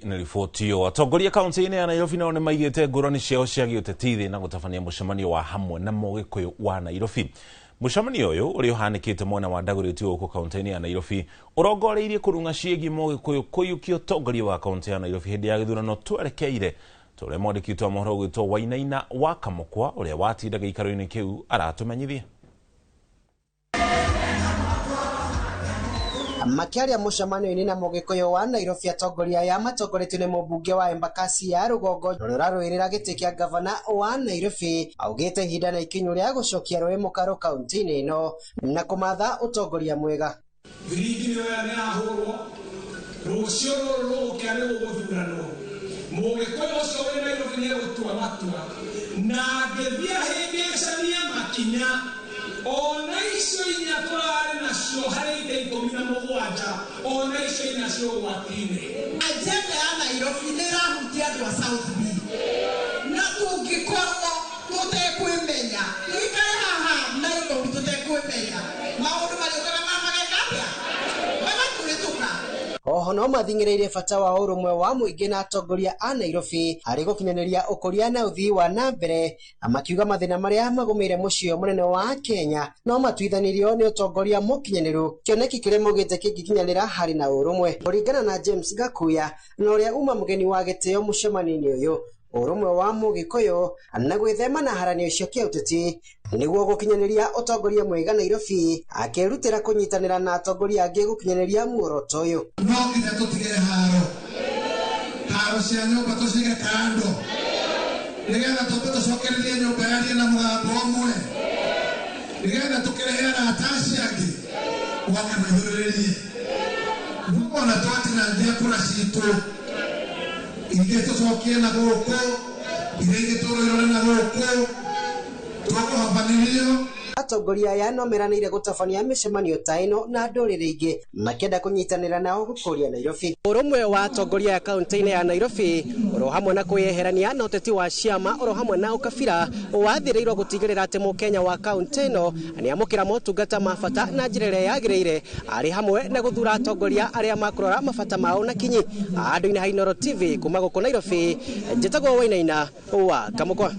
Ni riboti yo atongoria kaunti-ini ya Nairobi nao ni maigite ngurani ciao cia giutetithi na gutabania mucemanio wa hamwe na Mugikuyu wa Nairobi. Mucemanio uyu uri uhanikite mwena wa Dagoretti uko kaunti-ini ya Nairobi urongoreirie kurunga ciegi Mugikuyu kuyukia utongoria wa kaunti ya Nairobi hindi ya githurano twerekeire turia mwandikitwo mohoro gwitwo Wainaina wa Kamukwa uria watindaga ikaro-ini kiu aratumenyithia. Makiaria mucemanio-ini na Mugikuyu wa Nairobi atongoria ya matongoretio ni mubunge wa Embakasi ya Rugongo rurarwirira giti kia gavana wa Nairobi augite ihinda na ikinyu ria gucokia rwi mukaro kaunti-ini ino na kumatha utongoria mwega. Thirikiri ya ni ahurwo rucio ruru kiani guthurano Mugikuyu ucio wi Nairobi ni gutua matua na ngethia hindi icania makinya ona icio inya turari nacio hari inde 17 ona icio inya cio gwatine ajenda ya Nairobi ni rahutia andu a South B na tungikorwo tutekwimenya ikare haha Nairobi tutekwimenya maundu mariokaga magekabia wega turituka. Oho no mathingireirie bata wa urumwe wa muingi na atongoria a Nairobi hari gukinyaniria ukuria na uthii wa nambere, amakiuga mathina maria magumeire mucio munene wa Kenya no matuithanirio ni utongoria mukinyaniru kioneki kiria mugite kingikinyanira hari na urumwe. Kuringana na James Gakuya na uria uma mugeni wa gitio mucemanio-ini uyu, urumwe wa Mugikuyu na gwithema na haranio icio kia uteti niguo gukinyaniria utongoria mwega Nairobi akirutira kunyitanira na atongoria angi gukinyaniria muoroto uyu. No nginya tutigire haro cia nyumba tucige kando nigetha tucokererie nyumba yarie na mugambo umwe nigetha tukireheana atasi angi wake maithuririe mbona twatinangia kura citu inge tucokie na guku inge turoirore na guku tukuhabanirio. Atongoria aya no meranĩire gutabania mĩcemanio ta ĩno na ndũrĩrĩ ingĩ makĩenda kunyitanĩra nao gũkũria Nairobi. Ũrũmwe wa atongoria ya kaunti-inĩ ya Nairobi oro hamwe na kwĩyeherania na ũteti wa ciama oro hamwe na ũkabira wathĩrĩirwo gũtigĩrĩra atĩ mũkenya wa kaunti ĩno nĩamũkĩra motungata ma bata na njĩra ĩrĩa yagĩrĩire arĩ hamwe na gũthura atongoria arĩa makũrora mabata mao na kinyi. Andũ-inĩ ha Inooro TV kuma gũkũ Nairobi, njĩtagwo Wainaina wa Kamukwa.